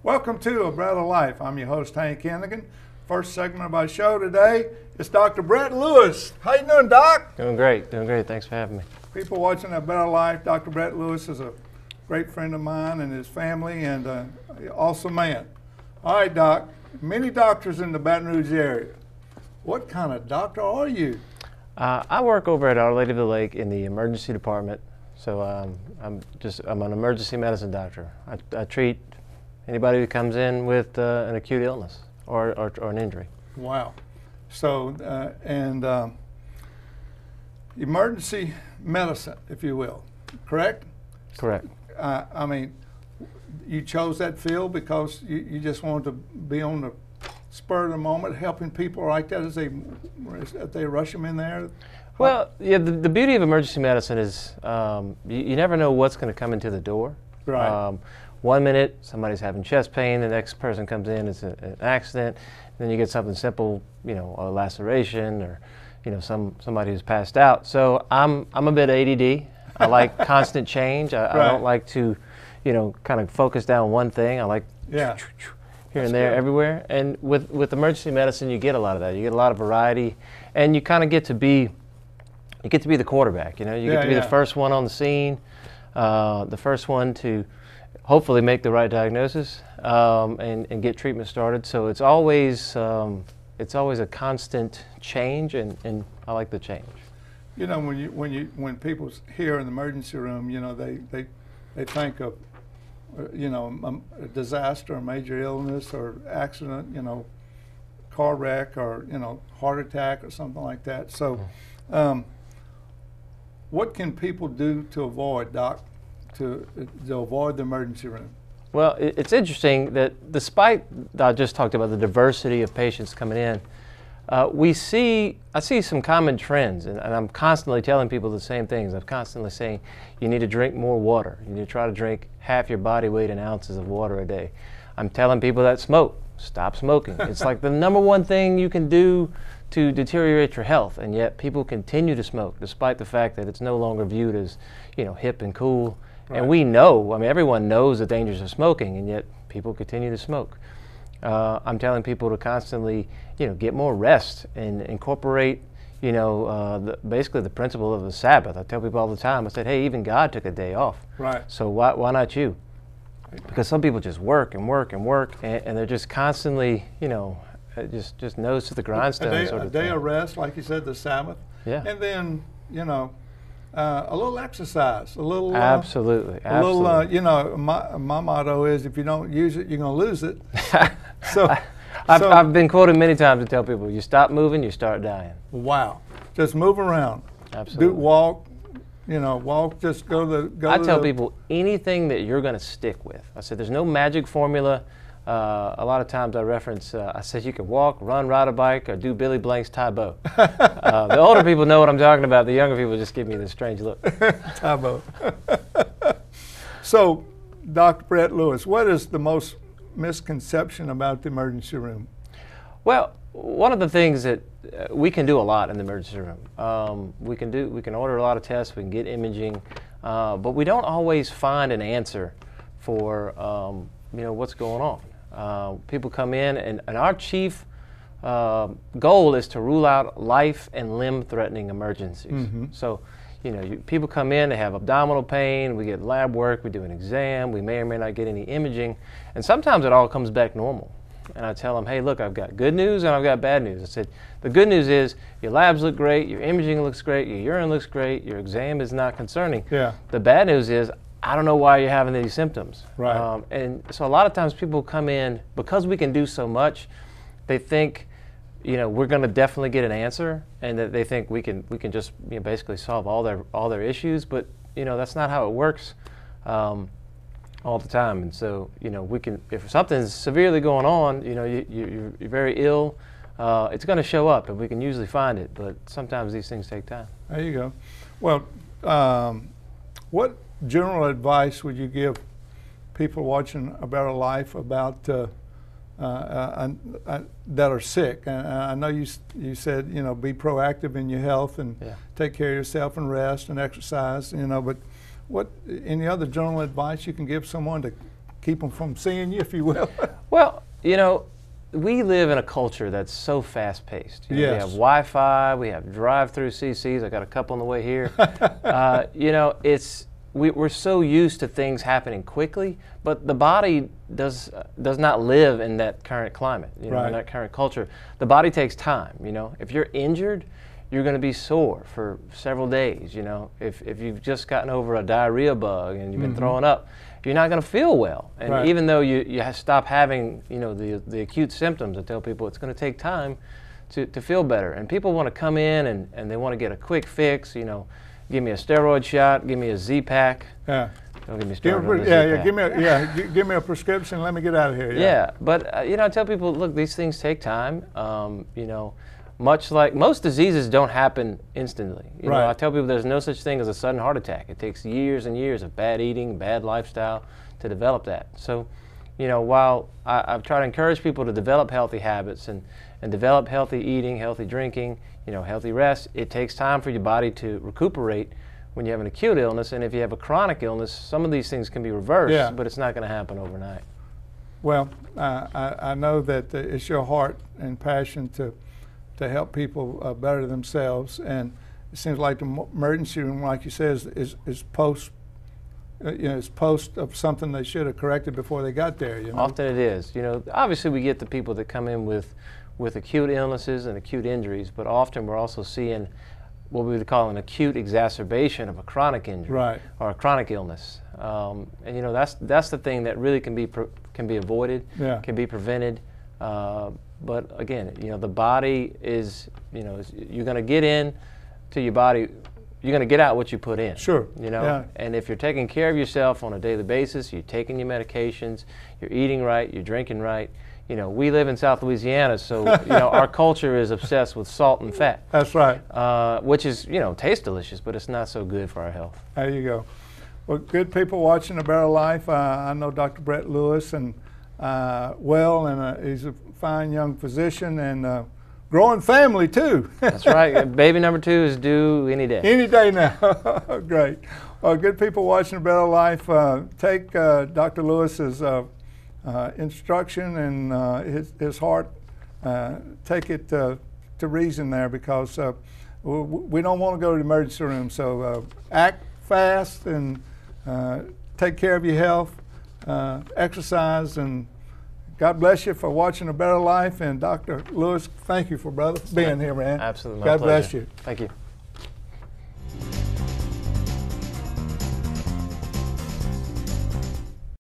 Welcome to A Better Life. I'm your host, Hank Hennigan. First segment of our show today is Dr. Brett Lewis. How you doing, Doc? Doing great. Thanks for having me. People watching A Better Life, Dr. Brett Lewis is a great friend of mine and his family, and an awesome man. All right, Doc, many doctors in the Baton Rouge area. What kind of doctor are you? I work over at Our Lady of the Lake in the emergency department. So I'm an emergency medicine doctor. I treat anybody who comes in with an acute illness or an injury. Wow. So, emergency medicine, if you will, correct? Correct. I mean, you chose that field because you just wanted to be on the spur of the moment, helping people like that as they rush them in there? Well, yeah, the beauty of emergency medicine is you never know what's going to come into the door. Right. 1 minute, somebody's having chest pain, the next person comes in, it's an accident, then you get something simple, a laceration or, somebody who's passed out. So I'm a bit ADD. I like constant change. I don't like to, kind of focus down one thing. I like here and there, everywhere. And with emergency medicine, you get a lot of that. You get a lot of variety, and you kind of get to be the quarterback. You get to be the first one on the scene, the first one to hopefully make the right diagnosis and get treatment started. So it's always a constant change, and I like the change. When people hear in the emergency room, they think of a disaster, a major illness or accident, car wreck or heart attack or something like that. So, what can people do to avoid, Doc, to avoid the emergency room? Well, it's interesting that despite I just talked about the diversity of patients coming in, I see some common trends, and I'm constantly telling people the same things. I'm constantly saying you need to drink more water. You need to try to drink half your body weight in ounces of water a day. I'm telling people that smoke, stop smoking. It's like the number one thing you can do to deteriorate your health, and yet people continue to smoke despite the fact that it's no longer viewed as, hip and cool. Right. And we know, everyone knows the dangers of smoking, and yet people continue to smoke. I'm telling people to constantly, get more rest and incorporate, basically the principle of the Sabbath. I tell people all the time, I said, hey, even God took a day off. Right. So why not you? Because some people just work and work and work, and they're just constantly, just nose to the grindstone. A day of rest, like you said, the Sabbath. Yeah. And then, a little exercise, a little. Absolutely. A little, my motto is if you don't use it, you're going to lose it. I've been quoted many times to tell people, you stop moving, you start dying. Wow. Just move around. Absolutely. Walk, just go to the. I tell people anything that you're going to stick with. I said there's no magic formula. A lot of times I reference, I said you can walk, run, ride a bike, or do Billy Blank's Tae Bo. The older people know what I'm talking about. The younger people just give me this strange look. Tae Bo. So, Dr. Brett Lewis, what is the most misconception about the emergency room? Well, one of the things that we can do a lot in the emergency room. We can order a lot of tests, we can get imaging, but we don't always find an answer for what's going on. People come in, and our chief goal is to rule out life and limb-threatening emergencies. Mm-hmm. So, people come in, they have abdominal pain, we get lab work, we do an exam, we may or may not get any imaging, and sometimes it all comes back normal. And I tell them, hey, look, I've got good news and I've got bad news. I said, the good news is your labs look great, your imaging looks great, your urine looks great, your exam is not concerning. Yeah. The bad news is, I don't know why you're having these symptoms. Right. And so a lot of times people come in, because we can do so much, they think, we're going to definitely get an answer, and that they think we can just basically solve all their issues. But that's not how it works all the time. And so we can, if something's severely going on, you're very ill, it's going to show up, and we can usually find it. But sometimes these things take time. There you go. Well, what general advice would you give people watching A Better Life about that are sick? And I know you said be proactive in your health and take care of yourself and rest and exercise. But what any other general advice you can give someone to keep them from seeing you, if you will. Well, you know, we live in a culture that's so fast-paced. You know, Yes. We have Wi-Fi, we have drive-through CCs. I got a couple on the way here. You know, we're so used to things happening quickly, but the body does not live in that current climate, you know, Right. in that current culture. The body takes time. You know, if you're injured, you're going to be sore for several days. You know, if you've just gotten over a diarrhea bug and you've been throwing up, you're not going to feel well. And Right. even though you stop having, you know, the acute symptoms, I tell people it's going to take time to feel better. And people want to come in and they want to get a quick fix. You know, give me a steroid shot, give me a Z-Pack. Yeah. Don't get me started on the Yeah, Z-Pack. give me a prescription. Let me get out of here. Yeah, but you know, I tell people, look, these things take time. You know, much like most diseases don't happen instantly. You know, Right. I tell people there's no such thing as a sudden heart attack. It takes years and years of bad eating, bad lifestyle to develop that. So, you know, while I've tried to encourage people to develop healthy habits and develop healthy eating, healthy drinking, you know, healthy rest, it takes time for your body to recuperate when you have an acute illness. And if you have a chronic illness, some of these things can be reversed, Yeah. but it's not going to happen overnight. Well, I know that it's your heart and passion to help people better themselves, and it seems like the emergency room, like you said, is post. You know, it's post of something they should have corrected before they got there. You know? Often it is. You know, obviously we get the people that come in with acute illnesses and acute injuries, but often we're also seeing what we would call an acute exacerbation of a chronic injury Right. or a chronic illness. And you know, that's the thing that really can be avoided, Yeah. can be prevented. But again, you know, the body is, you know, you're going to get in to your body. You're going to get out what you put in. Sure. You know, Yeah. and if you're taking care of yourself on a daily basis, you're taking your medications, you're eating right, you're drinking right. You know, we live in South Louisiana, so you know our culture is obsessed with salt and fat, That's right. which is, you know, tastes delicious, but it's not so good for our health. There you go. Well, good people watching A Better Life. I know Dr. Brett Lewis, and he's a fine young physician and growing family too. That's right. Baby number 2 is due any day. Any day now. Great. Well, good people watching A Better Life, take Dr. Lewis's instruction and his heart, take it to reason there, because we don't want to go to the emergency room. So act fast and take care of your health, exercise, and God bless you for watching A Better Life. And Dr. Lewis, thank you for being here, man. Absolutely. My God bless pleasure. you. Thank you.